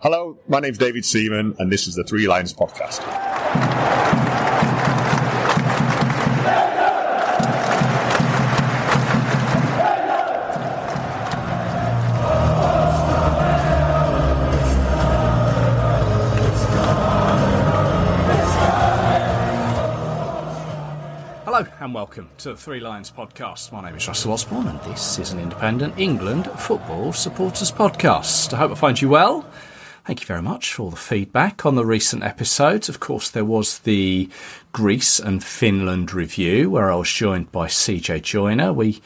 Hello, my name's David Seaman, and this is the Three Lions podcast. Hello and welcome to the Three Lions podcast. My name is Russell Osborne and this is an independent England football supporters podcast. I hope I find you well. Thank you very much for all the feedback on the recent episodes. Of course, there was the Greece and Finland review where I was joined by CJ Joyner. We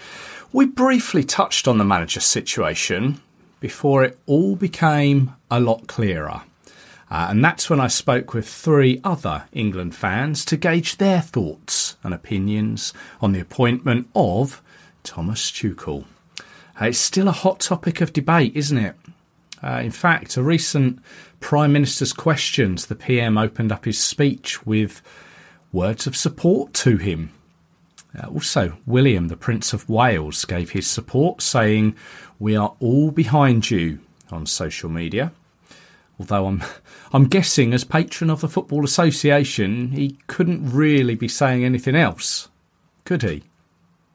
briefly touched on the manager situation before it all became a lot clearer. And that's when I spoke with three other England fans to gauge their thoughts and opinions on the appointment of Thomas Tuchel. It's still a hot topic of debate, isn't it? In fact, a recent Prime Minister's questions, the PM opened up his speech with words of support to him. Also, William, the Prince of Wales, gave his support, saying, "We are all behind you," on social media. Although I'm guessing as patron of the Football Association, he couldn't really be saying anything else, could he?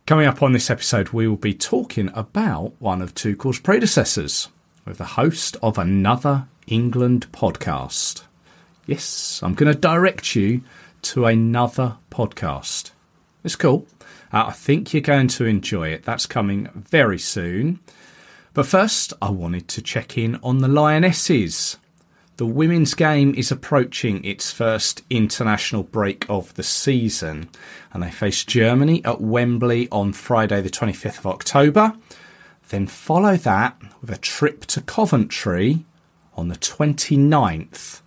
Coming up on this episode, we will be talking about one of Tuchel's predecessors, with the host of another England podcast. Yes, I'm going to direct you to another podcast. It's cool. I think you're going to enjoy it. That's coming very soon. But first, I wanted to check in on the Lionesses. The women's game is approaching its first international break of the season, and they face Germany at Wembley on Friday the 25th of October. Then follow that with a trip to Coventry on the 29th,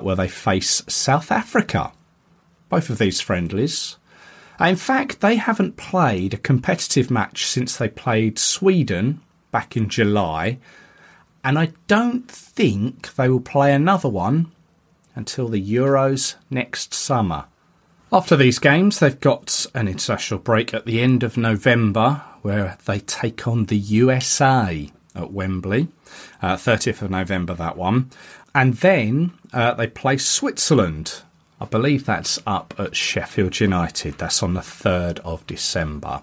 where they face South Africa. Both of these friendlies. In fact, they haven't played a competitive match since they played Sweden back in July, and I don't think they will play another one until the Euros next summer. After these games, they've got an international break at the end of November, where they take on the USA at Wembley, 30th of November, that one. And then they play Switzerland. I believe that's up at Sheffield United. That's on the 3rd of December.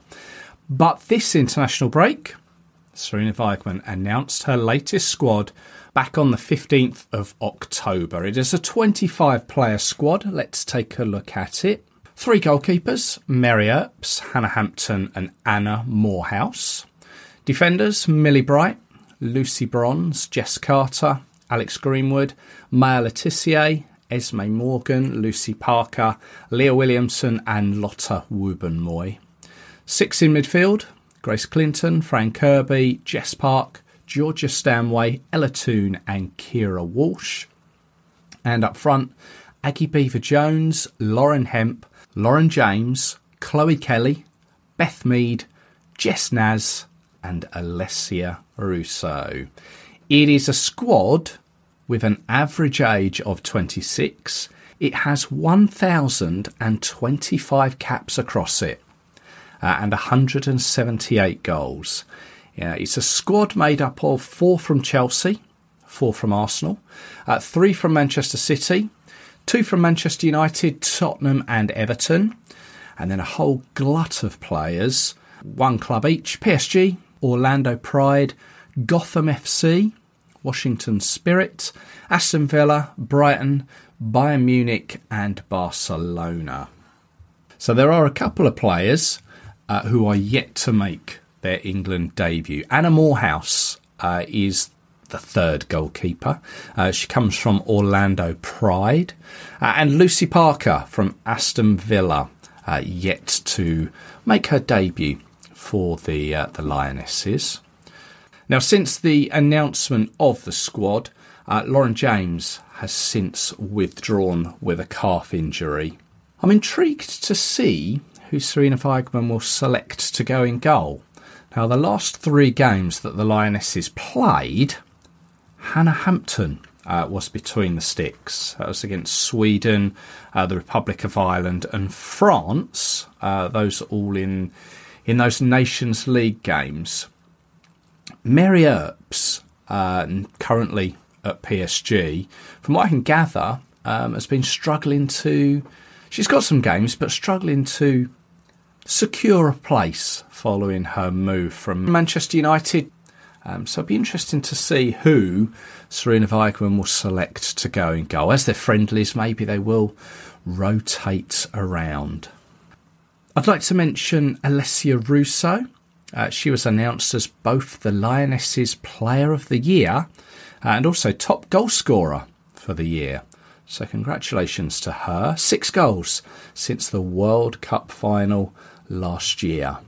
But this international break, Sarina Wiegman announced her latest squad back on the 15th of October. It is a 25-player squad. Let's take a look at it. 3 goalkeepers, Mary Earps, Hannah Hampton and Anna Morehouse. Defenders, Millie Bright, Lucy Bronze, Jess Carter, Alex Greenwood, Maya Letitia, Esme Morgan, Lucy Parker, Leah Williamson and Lotta Wubben-Moy. 6 in midfield, Grace Clinton, Fran Kirby, Jess Park, Georgia Stanway, Ella Toone and Kira Walsh. And up front, Aggie Beaver-Jones, Lauren Hemp, Lauren James, Chloe Kelly, Beth Mead, Jess Naz and Alessia Russo. It is a squad with an average age of 26. It has 1,025 caps across it and 178 goals. It's a squad made up of 4 from Chelsea, 4 from Arsenal, 3 from Manchester City, 2 from Manchester United, Tottenham and Everton, and then a whole glut of players, 1 club each, PSG, Orlando Pride, Gotham FC, Washington Spirit, Aston Villa, Brighton, Bayern Munich and Barcelona. So there are a couple of players who are yet to make their England debut. Anna Morehouse is the 3rd goalkeeper. She comes from Orlando Pride. And Lucy Parker from Aston Villa, yet to make her debut for the Lionesses. Now, since the announcement of the squad, Lauren James has since withdrawn with a calf injury. I'm intrigued to see who Sarina Wiegman will select to go in goal. Now, the last 3 games that the Lionesses played, Hannah Hampton was between the sticks. That was against Sweden, the Republic of Ireland and France, those all in those Nations League games. Mary Earps, currently at PSG, from what I can gather, has been struggling to... She's got some games, but struggling to secure a place following her move from Manchester United. So it'll be interesting to see who Sarina Wiegman will select to go in goal. As they're friendlies, maybe they will rotate around. I'd like to mention Alessia Russo. She was announced as both the Lionesses Player of the Year and also top goal scorer for the year. So congratulations to her. 6 goals since the World Cup final last year.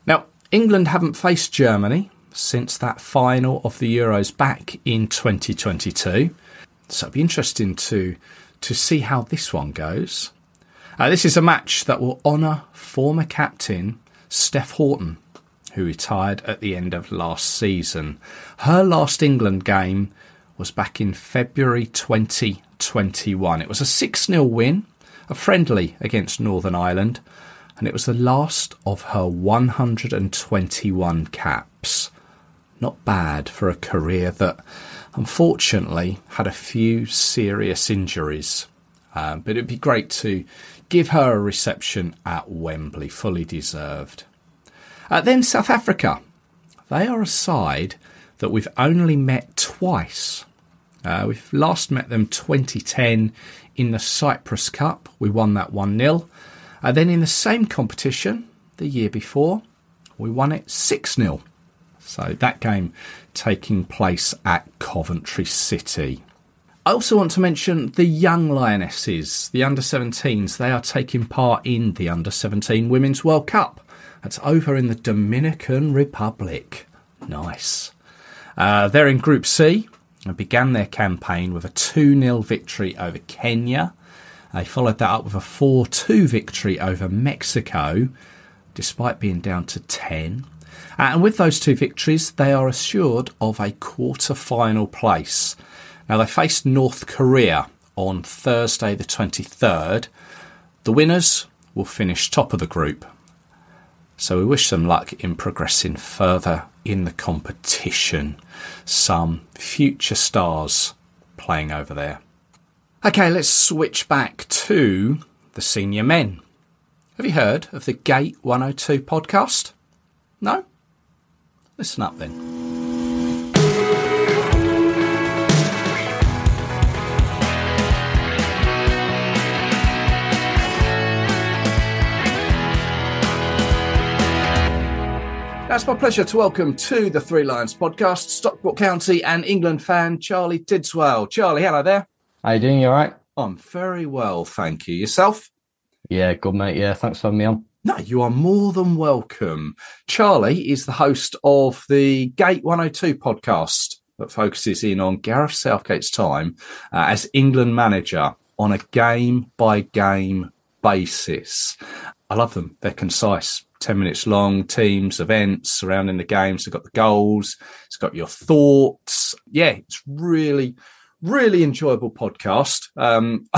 Now, England haven't faced Germany since that final of the Euros back in 2022. So it'll be interesting to see how this one goes. This is a match that will honour former captain Steph Houghton, who retired at the end of last season. Her last England game was back in February 2021. It was a 6-0 win, a friendly against Northern Ireland, and it was the last of her 121 caps. Not bad for a career that unfortunately had a few serious injuries. But it'd be great to give her a reception at Wembley, fully deserved. Then South Africa. They are a side that we've only met twice. We've last met them 2010 in the Cyprus Cup. We won that 1-0. Then in the same competition the year before, we won it 6-0. So that game taking place at Coventry City. I also want to mention the young Lionesses, the under-17s. They are taking part in the under-17 Women's World Cup. That's over in the Dominican Republic. Nice. They're in Group C and began their campaign with a 2-0 victory over Kenya. They followed that up with a 4-2 victory over Mexico, despite being down to 10. And with those 2 victories, they are assured of a quarter-final place. Now, they faced North Korea on Thursday the 23rd. The winners will finish top of the group. So we wish them luck in progressing further in the competition. Some future stars playing over there. Okay, let's switch back to the senior men. Have you heard of the Gate 102 podcast? No? Listen up then. It's my pleasure to welcome to the Three Lions podcast, Stockport County and England fan Charlie Tidswell. Charlie, hello there. How you doing? You all right? I'm very well, thank you. Yourself? Yeah, good, mate. Yeah, thanks for having me on. No, you are more than welcome. Charlie is the host of the Gate 102 podcast that focuses in on Gareth Southgate's time as England manager on a game-by-game basis. I love them. They're concise. 10 minutes long, teams, events surrounding the games. They've got the goals. It's got your thoughts. Yeah, it's really, really enjoyable podcast. I'm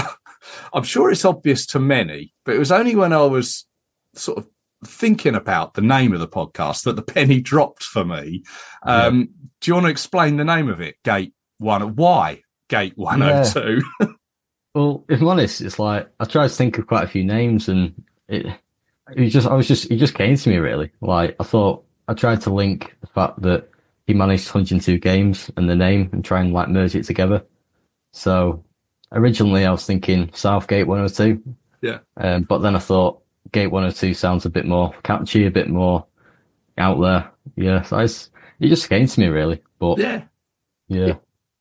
sure it's obvious to many, but it was only when I was sort of thinking about the name of the podcast that the penny dropped for me. Do you want to explain the name of it? Gate 1. Why Gate 102? Yeah. Well, if I'm honest, it's like I tried to think of quite a few names, and it just came to me really. Like I tried to link the fact that he managed 102 games and the name and try and like merge it together. So originally I was thinking Southgate 102. Yeah. But then I thought Gate 102 sounds a bit more catchy, a bit more out there. Yeah. So it just came to me really. But yeah.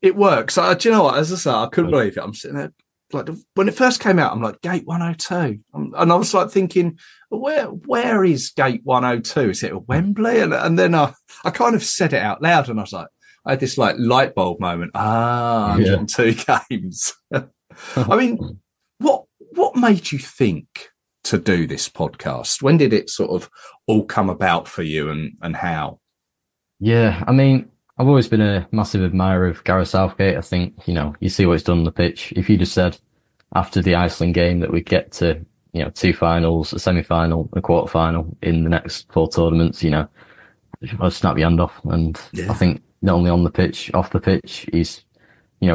It works. Do you know what? As I say, I couldn't believe it. I'm sitting there. Like when it first came out, I'm like Gate 102, and I was like thinking, where is Gate 102? Is it at Wembley? And then I kind of said it out loud, and I was like, I had this like light bulb moment. 102 games. I mean, what made you think to do this podcast? When did it sort of all come about for you, and how? Yeah, I mean, I've always been a massive admirer of Gareth Southgate. I think, you see what he's done on the pitch. If you just said after the Iceland game that we'd get to, 2 finals, a semi-final, a quarter-final in the next 4 tournaments, I'd snap your hand off. And I think not only on the pitch, off the pitch, he's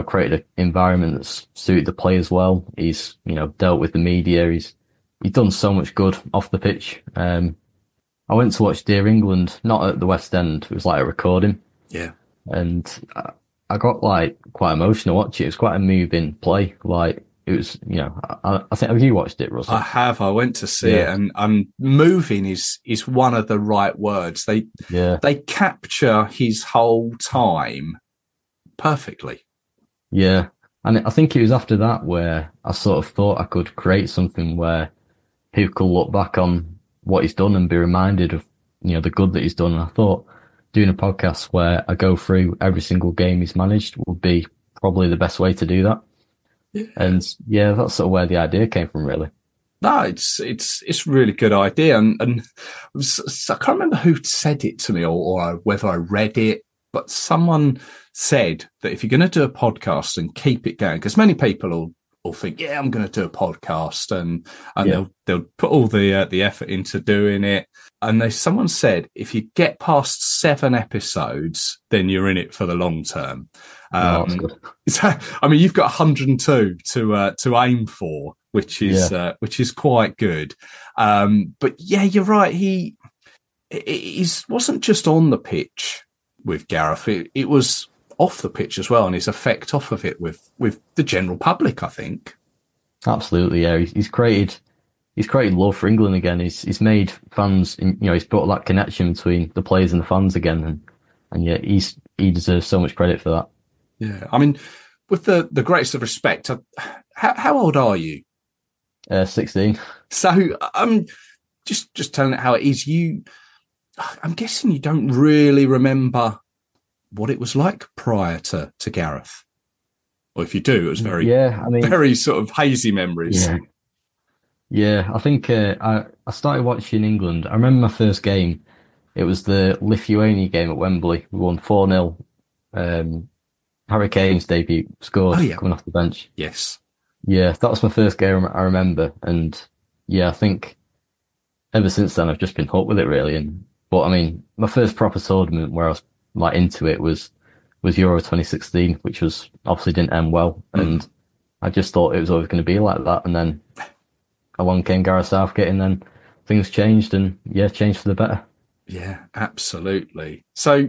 created an environment that's suited the players well. He's, dealt with the media. He's done so much good off the pitch. I went to watch Dear England, not at the West End. It was like a recording. Yeah. And I got like quite emotional watching it. It was quite a moving play. Like it was, I think, have you watched it, Russell? I have. I went to see it, and moving is one of the right words. They capture his whole time perfectly. Yeah. And I think it was after that where I sort of thought I could create something where people could look back on what he's done and be reminded of, the good that he's done. And I thought doing a podcast where I go through every single game he's managed would be probably the best way to do that. Yeah. And that's sort of where the idea came from, really. No, it's a really good idea. And I can't remember who said it to me or whether I read it, but someone said that if you're going to do a podcast and keep it going, because many people will think, I'm going to do a podcast, and they'll put all the effort into doing it. And someone said, if you get past 7 episodes, then you're in it for the long term. That's good. So, you've got 102 to aim for, which is quite good. But you're right. He wasn't just on the pitch with Gareth. It was off the pitch as well, and his effect off of it with the general public, I think. Absolutely, yeah. He's created love for England again. He's made fans, he's brought that connection between the players and the fans again, and he deserves so much credit for that. Yeah, with the greatest of respect, how old are you? 16. So just telling it how it is. I'm guessing you don't really remember what it was like prior to Gareth. Or if you do, it was very sort of hazy memories. Yeah, I think I started watching England. I remember my first game. It was the Lithuania game at Wembley. We won 4-0. Harry Kane's debut, scored coming off the bench. Yes. Yeah, that was my first game I remember. And I think ever since then I've just been hooked with it, really. But my first proper tournament where I was like into it was Euro 2016, which was obviously didn't end well. And I just thought it was always going to be like that. And then along came Gareth Southgate, and then things changed, and changed for the better. Yeah, absolutely. So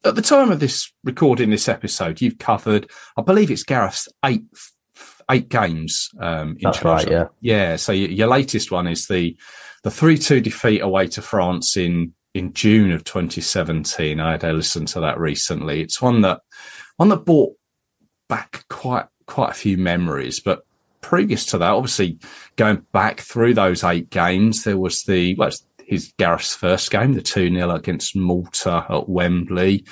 at the time of this recording this episode, you've covered, I believe it's Gareth's eight games in That's charge. Right, yeah. Yeah. So your latest one is the 3-2 defeat away to France in June of 2017. I had a listen to that recently. It's one that brought back quite a few memories. But previous to that, obviously going back through those 8 games, there was his Gareth's first game, the 2-0 against Malta at Wembley.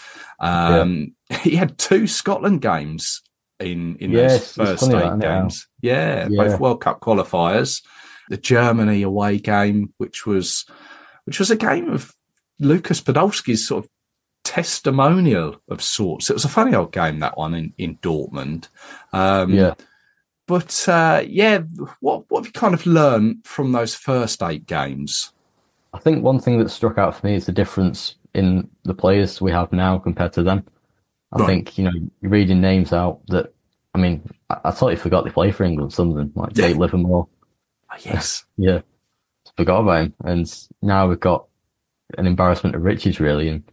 He had 2 Scotland games in those first 8 games. Both World Cup qualifiers. The Germany away game, which was a game of Lucas Podolski's sort of testimonial of sorts. It was a funny old game, that one in Dortmund. But what have you kind of learned from those first 8 games? I think one thing that struck out for me is the difference in the players we have now compared to then. I think, you're reading names out that, I totally forgot they play for England, something like Jake Livermore. Oh, yes. Forgot about him. And now we've got an embarrassment of riches, really. And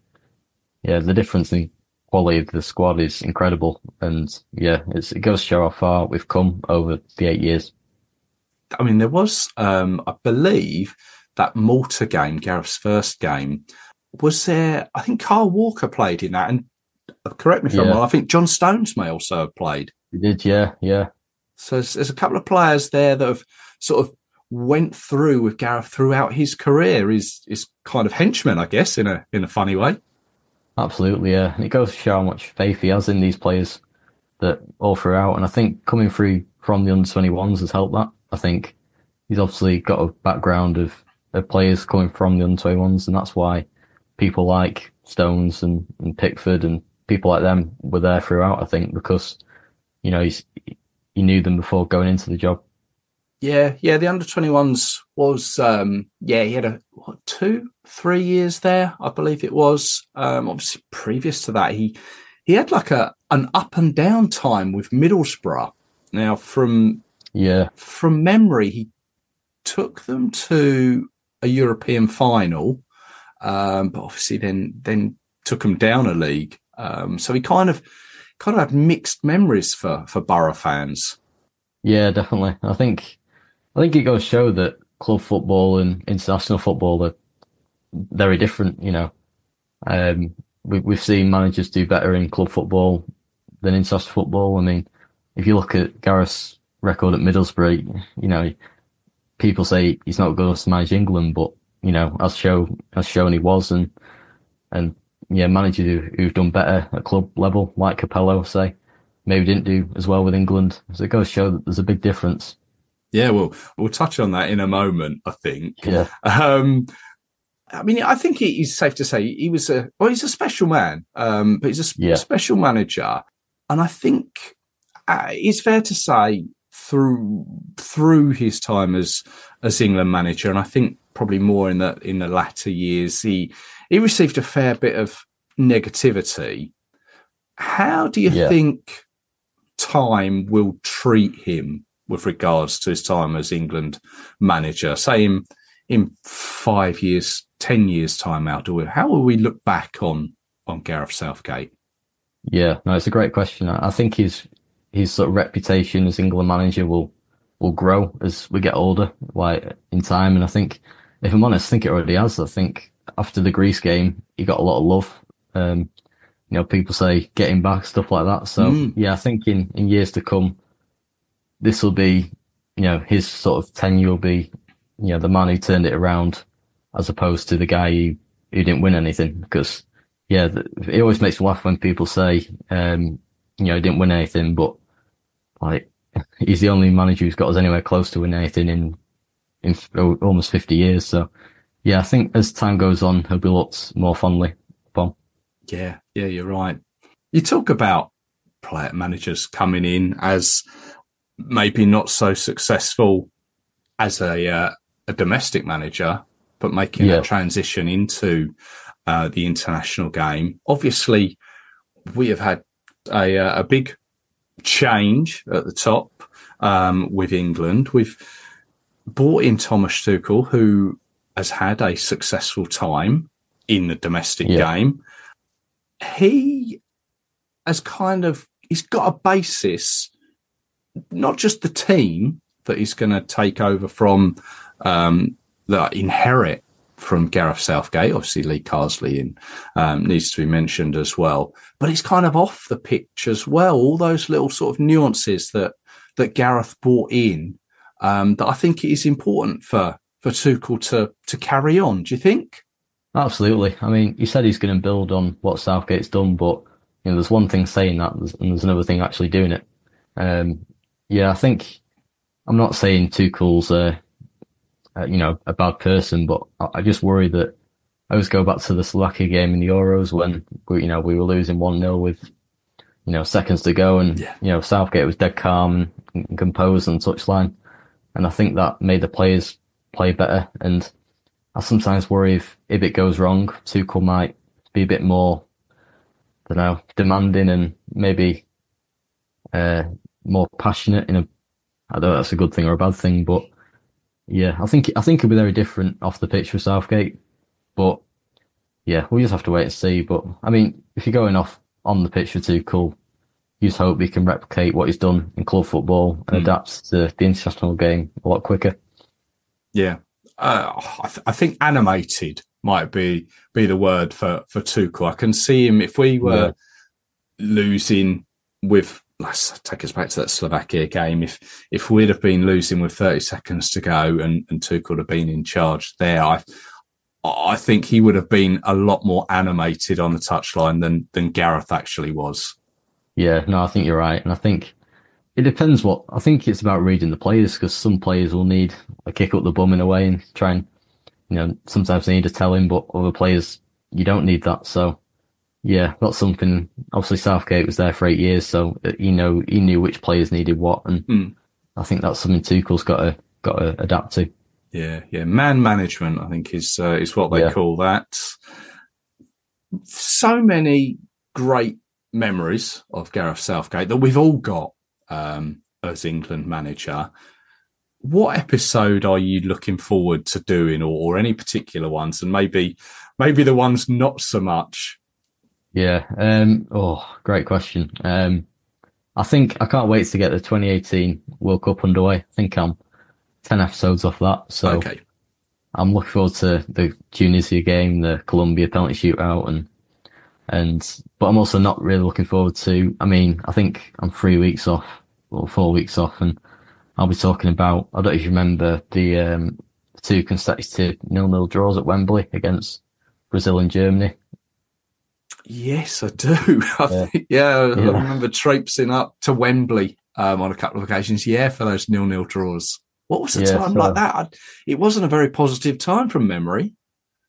the difference in quality of the squad is incredible. And it goes to show how far we've come over the 8 years. There was, I believe, that Malta game, Gareth's first game, was there, I think Carl Walker played in that, and correct me if I'm wrong, I think John Stones may also have played. He did, yeah. So there's a couple of players there that have sort of went through with Gareth throughout his career, is kind of henchmen, I guess, in a funny way. Absolutely, yeah. And it goes to show how much faith he has in these players that all throughout. And I think coming through from the under-21s has helped that. I think he's obviously got a background of players coming from the under-21s, and that's why people like Stones and Pickford and people like them were there throughout, I think, because, he knew them before going into the job. Yeah, the under-21s was, he had 2-3 years there, I believe it was. Obviously, previous to that, he he had like an up and down time with Middlesbrough. Now, from memory, he took them to a European final, but obviously then took them down a league. So he kind of had mixed memories for Borough fans. Yeah, definitely. I think it goes to show that club football and international football are very different. We've seen managers do better in club football than international football. I mean, if you look at Gareth's record at Middlesbrough, people say he's not good enough to manage England, but as shown he was, and managers who've done better at club level, like Capello, say, maybe didn't do as well with England. So it goes to show that there's a big difference. Yeah, well, we'll touch on that in a moment, I think. Yeah. I mean, I think it's safe to say he's a special man, but he's a special manager. And I think it's fair to say through his time as England manager, and I think probably more in the latter years, he received a fair bit of negativity. How do you think time will treat him with regards to his time as England manager? Say in 5 years, 10 years time out, how will we look back on Gareth Southgate? Yeah, no, it's a great question. I think his sort of reputation as England manager will grow as we get older, like in time. And I think, if I'm honest, I think it already has. I think after the Greece game, he got a lot of love. People say getting back, stuff like that. So I think in years to come, this will be, his sort of tenure will be, the man who turned it around, as opposed to the guy who didn't win anything. Because it always makes me laugh when people say, he didn't win anything, but like he's the only manager who's got us anywhere close to winning anything in almost 50 years. So I think as time goes on, he'll be looked more fondly upon. Yeah, you're right. You talk about player managers coming in as maybe not so successful as a domestic manager, but making that transition into the international game. Obviously, we have had a big change at the top with England. We've brought in Thomas Tuchel, who has had a successful time in the domestic game. He has he's got a basis, not just the team that he's going to take over from, that inherit from Gareth Southgate. Obviously, Lee Carsley needs to be mentioned as well. But it's kind of off the pitch as well. All those little sort of nuances that Gareth brought in, that I think it is important for Tuchel to carry on. Do you think? Absolutely. I mean, he said he's going to build on what Southgate's done, but there's one thing saying that, and there's another thing actually doing it. I think I'm not saying Tuchel's a bad person, but I just worry that I always go back to the Slovakia game in the Euros when we were losing 1-0 with seconds to go, and Southgate was dead calm and composed on touchline, and I think that made the players play better. And I sometimes worry if it goes wrong, Tuchel might be a bit more, demanding and maybe more passionate I don't know if that's a good thing or a bad thing, but I think it'll be very different off the pitch for Southgate. But we'll just have to wait and see. But I mean, if you're going off on the pitch for Tuchel, you just hope he can replicate what he's done in club football and adapt to the international game a lot quicker. Yeah. I think animated might be the word for Tuchel. I can see him, if we were losing with, let's take us back to that Slovakia game, if we'd have been losing with 30 seconds to go and Tuchel had been in charge there, I think he would have been a lot more animated on the touchline than Gareth actually was. Yeah, no, I think you're right. And I think it depends I think it's about reading the players, because some players will need a kick up the bum in a way and try and, sometimes they need a telling, but other players, you don't need that. So that's something. Obviously Southgate was there for 8 years, so he knew which players needed what. And I think that's something Tuchel's got to adapt to. Yeah. Man management, I think is what they call that. So many great memories of Gareth Southgate that we've all got as England manager. What episode are you looking forward to doing, or any particular ones, and maybe the ones not so much? Yeah. Great question. I think I can't wait to get the 2018 World Cup underway. I think I'm 10 episodes off that. So okay. I'm looking forward to the Tunisia game, the Colombia penalty shootout, but I'm also not really looking forward to, I think I'm 3 weeks off or 4 weeks off, and I'll be talking about, I don't know if you remember the 2 consecutive 0-0 draws at Wembley against Brazil and Germany. Yes, I do. I remember traipsing up to Wembley on a couple of occasions, for those 0-0 draws. What was the time like that? It wasn't a very positive time from memory.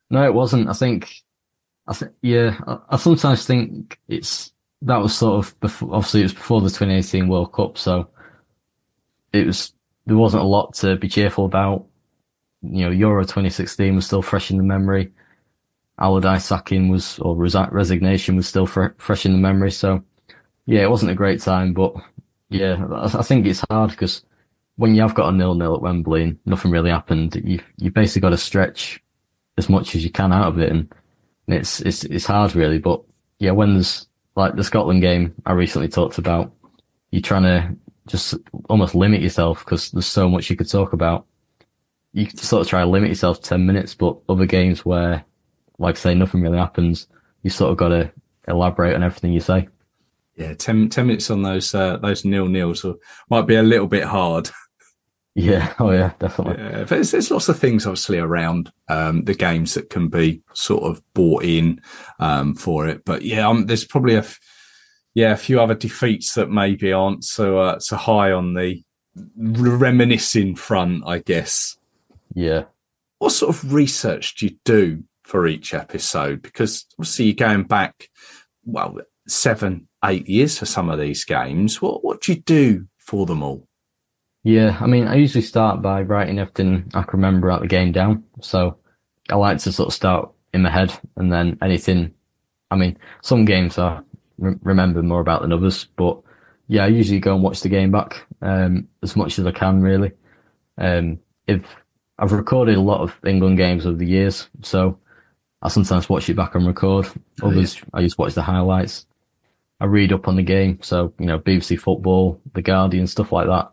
No, it wasn't. I sometimes think that was sort of before, obviously it was before the 2018 World Cup, so there wasn't a lot to be cheerful about. Euro 2016 was still fresh in the memory. Allardyce sacking resignation was still fresh in the memory. So, it wasn't a great time, but I think it's hard because when you have got a 0-0 at Wembley and nothing really happened, you basically got to stretch as much as you can out of it, and it's hard really. But when there's like the Scotland game I recently talked about, you're trying to just almost limit yourself because there's so much you could talk about. You can sort of try to limit yourself to 10 minutes, but other games where, like I say, nothing really happens, you sort of got to elaborate on everything you say. Yeah, 10 minutes on those 0-0s might be a little bit hard. Yeah, definitely. Yeah, but there's lots of things obviously around the games that can be sort of bought in for it. But there's probably a few other defeats that maybe aren't so high on the reminiscing front, I guess. Yeah. What sort of research do you do for each episode? Because obviously you're going back, 7-8 years for some of these games. What do you do for them all? Yeah, I usually start by writing everything I can remember at the game down. So I like to sort of start in my head, and then anything. Some games I remember more about than others, but I usually go and watch the game back as much as I can, really. If I've recorded a lot of England games over the years, so I sometimes watch it back on record. Others, I just watch the highlights. I read up on the game, so BBC Football, The Guardian, stuff like that,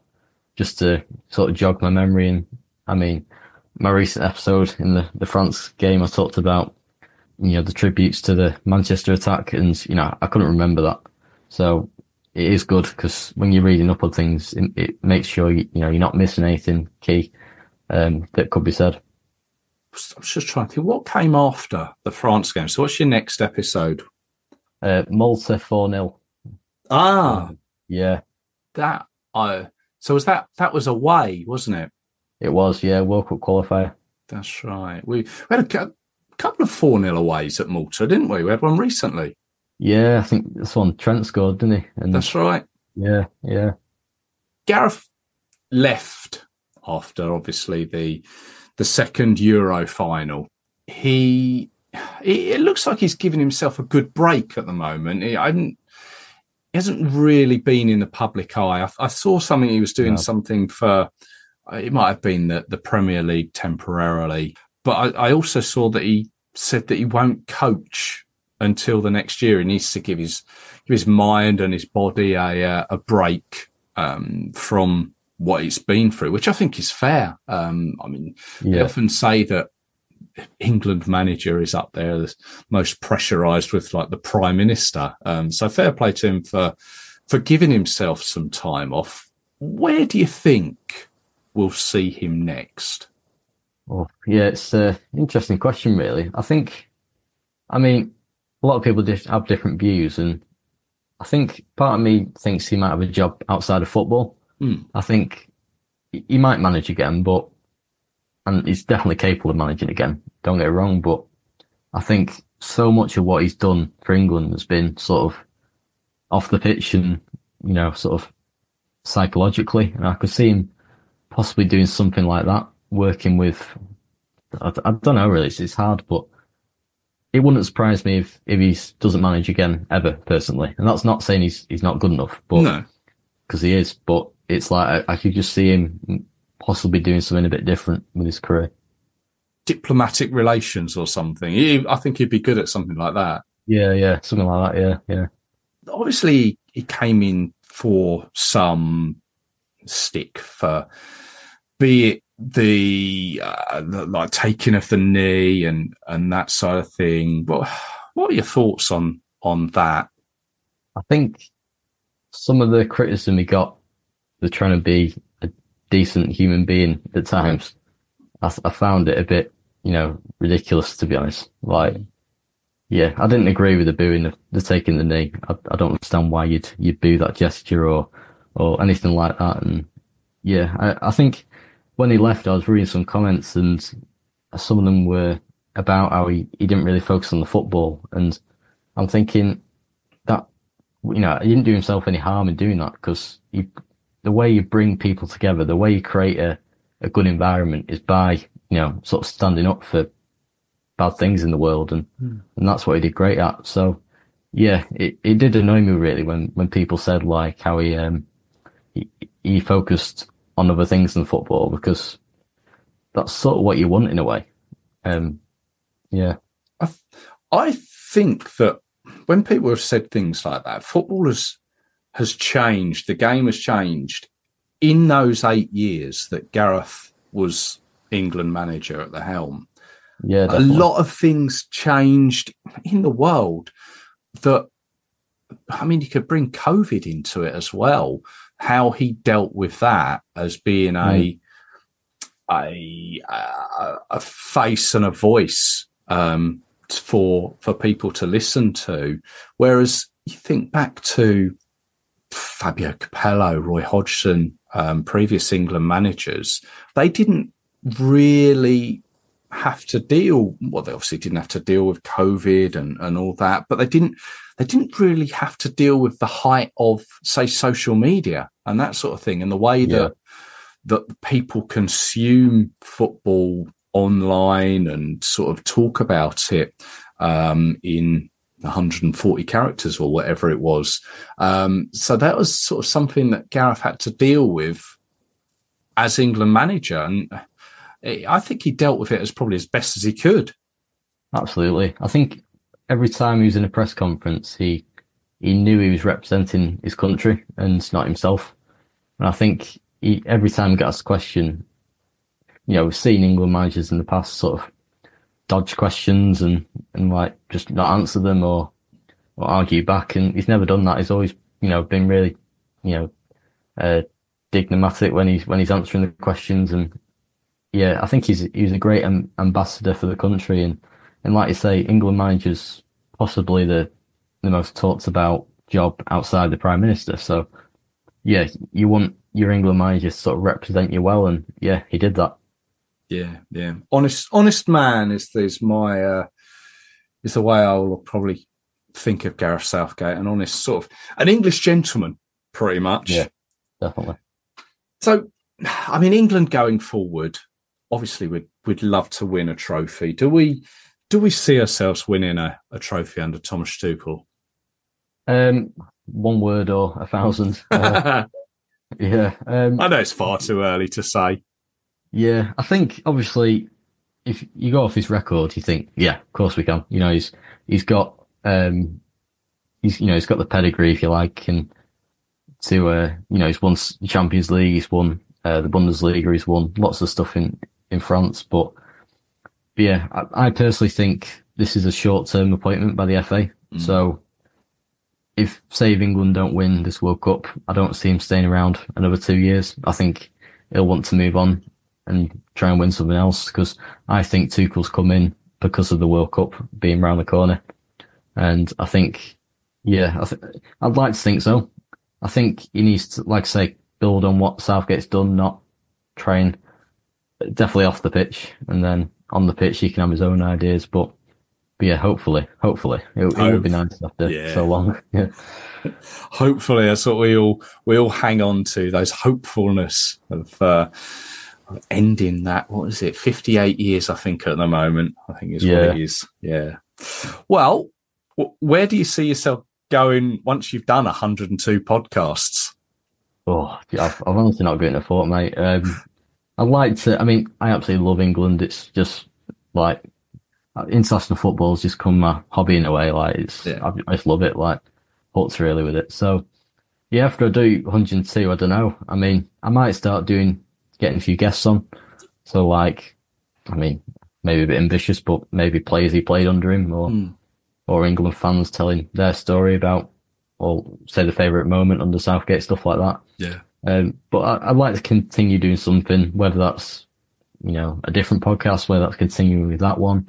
just to sort of jog my memory. And my recent episode in the France game, I talked about the tributes to the Manchester attack, and I couldn't remember that. So it is good because when you're reading up on things, it makes sure you're not missing anything key that could be said. I was just trying to think, what came after the France game? So what's your next episode? Malta 4-0. Yeah. So that was away, wasn't it? It was, World Cup qualifier. That's right. We had a couple of 4-0 aways at Malta, didn't we? We had one recently. Yeah, I think this one Trent scored, didn't he? And that's right. Yeah. Gareth left after obviously the second Euro final. It looks like he's giving himself a good break at the moment. He hasn't really been in the public eye. I saw something he was doing something for, it might have been the Premier League temporarily, but I also saw that he said that he won't coach until the next year. He needs to give his mind and his body a break from what it's been through, which I think is fair. They often say that England manager is up there as most pressurised with like the Prime Minister. So fair play to him for giving himself some time off. Where do you think we'll see him next? Oh, it's an interesting question, really. I think, a lot of people have different views, and I think part of me thinks he might have a job outside of football. I think he might manage again, and he's definitely capable of managing again, don't get it wrong, but I think so much of what he's done for England has been sort of off the pitch and, sort of psychologically, and I could see him possibly doing something like that, working with, I don't know really, it's hard, but it wouldn't surprise me if he doesn't manage again ever, personally. And that's not saying he's not good enough, but No. because he is. But it's like I could just see him possibly doing something a bit different with his career. Diplomatic relations or something. I think he'd be good at something like that. Yeah, something like that. Yeah. Obviously, he came in for some stick for, be it the like taking of the knee and that sort of thing. What are your thoughts on that? I think some of the criticism he got for trying to be a decent human being at times, I found it a bit, ridiculous, to be honest. Like, yeah, I didn't agree with the booing of the taking the knee. I don't understand why you'd boo that gesture or anything like that. And yeah, I think when he left, I was reading some comments, and some of them were about how he didn't really focus on the football. And I'm thinking that, he didn't do himself any harm in doing that, because the way you bring people together, the way you create a good environment is by, sort of standing up for bad things in the world. And that's what he did great at. So yeah, it did annoy me really when people said like how he focused on other things than football, because that's sort of what you want in a way. Yeah. I think that when people have said things like that, football has changed. The game has changed in those 8 years that Gareth was England manager at the helm. Yeah, definitely. A lot of things changed in the world that, you could bring COVID into it as well. How he dealt with that as being a face and a voice for people to listen to. Whereas you think back to Fabio Capello, Roy Hodgson, previous England managers, they didn't really have to deal. Well, they obviously didn't have to deal with COVID and all that, but they didn't really have to deal with the height of, say, social media and that sort of thing, and the way that people consume football online and sort of talk about it in 140 characters or whatever it was. So that was sort of something that Gareth had to deal with as England manager, and I think he dealt with it as probably as best as he could. Absolutely. I think every time he was in a press conference, he knew he was representing his country and not himself. And I think every time he got asked a question, we've seen England managers in the past sort of dodge questions and like just not answer them or argue back. And he's never done that. He's always, been really, diplomatic when he's answering the questions. And yeah, I think he's a great ambassador for the country. And like you say, England managers possibly the most talked about job outside the Prime Minister. So yeah, you want your England manager to sort of represent you well, and yeah, he did that. Yeah. Honest man is the way I will probably think of Gareth Southgate, an honest sort of an English gentleman, pretty much. Yeah, definitely. So, England going forward, obviously we'd love to win a trophy. Do we see ourselves winning a trophy under Thomas Tuchel? One word or 1,000. Yeah. I know it's far too early to say. Yeah, I think obviously if you go off his record, you think, yeah, of course we can. He's got he's got the pedigree, if you like, and he's won the Champions League, he's won the Bundesliga, he's won lots of stuff in France. But yeah, I personally think this is a short-term appointment by the FA. So if England don't win this World Cup, I don't see him staying around another 2 years. I think he'll want to move on and try and win something else, because I think Tuchel's come in because of the World Cup being around the corner. And I think, I'd like to think so. I think he needs to, like I say, build on what Southgate's done, not train definitely off the pitch, and then on the pitch he can have his own ideas. But yeah, hopefully it would be nice after so long. Yeah. Hopefully that's what we all hang on to, those hopefulness of ending that. What is it? 58 years, I think, at the moment. I think is what it is. Yeah. Well, where do you see yourself going once you've done 102 podcasts? Oh, I've honestly not given a thought, mate. I'd like to. I mean, I absolutely love England. It's just like international football's just become my hobby in a way. Like I just love it. Like hooked really with it. So yeah, after I do 102, I don't know. I mean, I might start getting a few guests on. So like, I mean, maybe a bit ambitious, but maybe players he played under him, or England fans telling their story about, or say the favourite moment under Southgate, stuff like that. Yeah. But I'd like to continue doing something, whether that's, a different podcast, whether that's continuing with that one,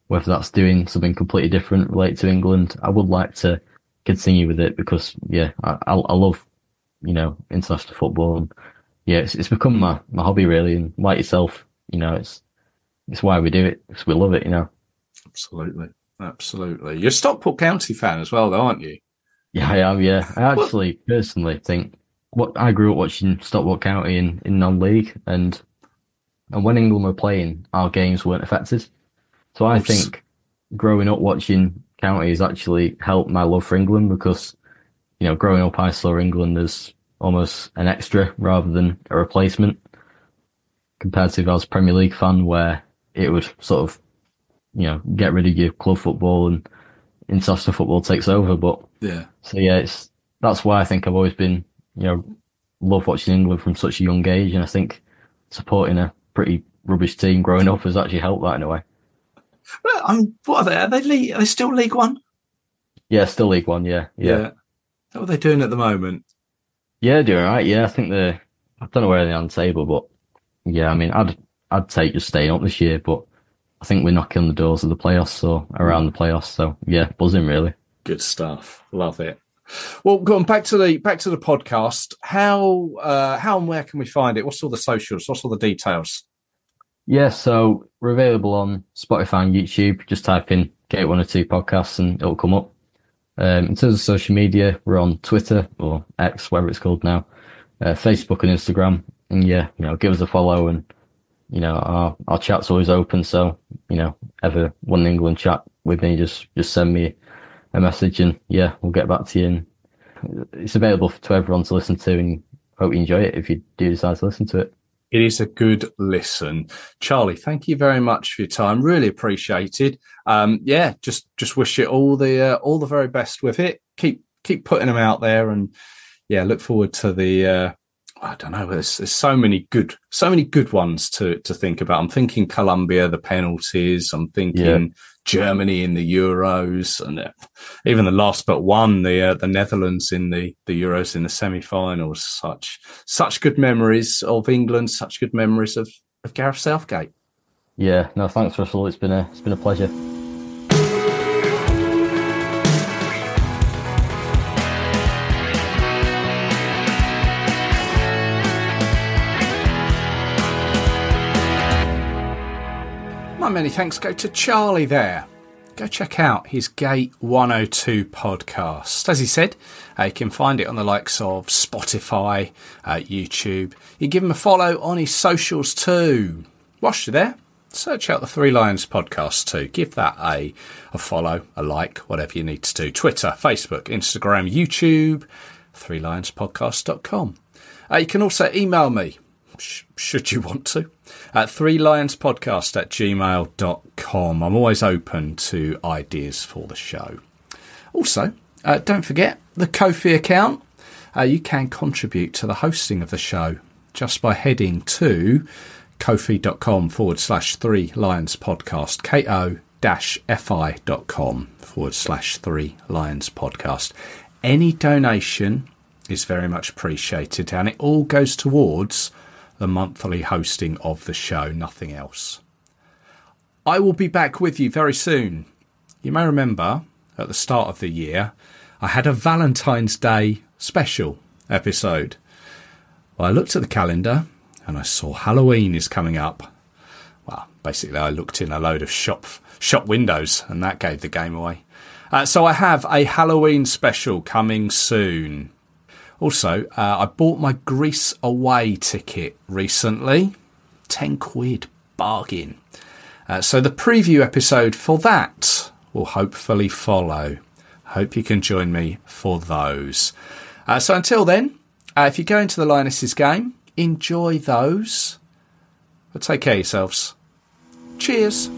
whether that's doing something completely different related to England. I would like to continue with it because, yeah, I love, international football. And yeah, it's become my hobby really. And like yourself, it's why we do it, because we love it, Absolutely. You're a Stockport County fan as well, though, aren't you? Yeah, I am, yeah. I actually personally think I grew up watching Stockport County in non-league, and when England were playing, our games weren't affected. So I think growing up watching County has actually helped my love for England because, growing up I saw England as almost an extra rather than a replacement, compared to if I was a Premier League fan where it would sort of, get rid of your club football and international football takes over. But yeah, so yeah, that's why I think I've always been, love watching England from such a young age, and I think supporting a pretty rubbish team growing up has actually helped that in a way. Well, what are they? Are they still League One? Yeah, still League One. Yeah. What are they doing at the moment? Yeah, doing all right. Yeah, I think I don't know where they're on the table, but yeah, I mean, I'd take just staying up this year, but I think we're knocking on the doors of the playoffs, or around the playoffs. So yeah, buzzing really. Good stuff. Love it. Well, go on back to the podcast. How and where can we find it? What's all the socials? What's all the details? Yeah, so we're available on Spotify and YouTube. Just type in Gate 102 Podcasts and it'll come up. In terms of social media, we're on Twitter, or X, whatever it's called now, Facebook and Instagram. And yeah, give us a follow, and our chat's always open. So ever want an England chat with me, just send me a message, and yeah, we'll get back to you. And it's available to everyone to listen to, and hope you enjoy it if you do decide to listen to it. It is a good listen. Charlie, thank you very much for your time. Really appreciated. Just wish you all the very best with it. Keep putting them out there, and yeah, look forward to the I don't know, there's so many good ones to think about. I'm thinking Colombia, the penalties. I'm thinking Germany in the Euros, and even the last but one, the Netherlands in the Euros in the semi-finals. Such good memories of England. Such good memories of Gareth Southgate. Yeah, no, thanks, Russell. It's been a pleasure. Many thanks go to Charlie there. Go check out his Gate 102 podcast. As he said, you can find it on the likes of Spotify, YouTube. You give him a follow on his socials too. Whilst you're there, search out the Three Lions podcast too. Give that a follow, a like, whatever you need to do. Twitter, Facebook, Instagram, YouTube, threelionspodcast.com. You can also email me, should you want to, at threelionspodcast@gmail.com. I'm always open to ideas for the show. Also, don't forget the Ko-fi account. You can contribute to the hosting of the show just by heading to kofi.com/3lionspodcast, ko-fi.com/3lionspodcast. Any donation is very much appreciated, and it all goes towards the monthly hosting of the show, nothing else. I will be back with you very soon. You may remember at the start of the year, I had a Valentine's Day special episode. Well, I looked at the calendar and I saw Halloween is coming up. Well, basically I looked in a load of shop windows and that gave the game away. So I have a Halloween special coming soon. Also, I bought my Greece away ticket recently. £10, bargain. So the preview episode for that will hopefully follow. Hope you can join me for those. So until then, if you go into the Lionesses game, enjoy those. But take care of yourselves. Cheers.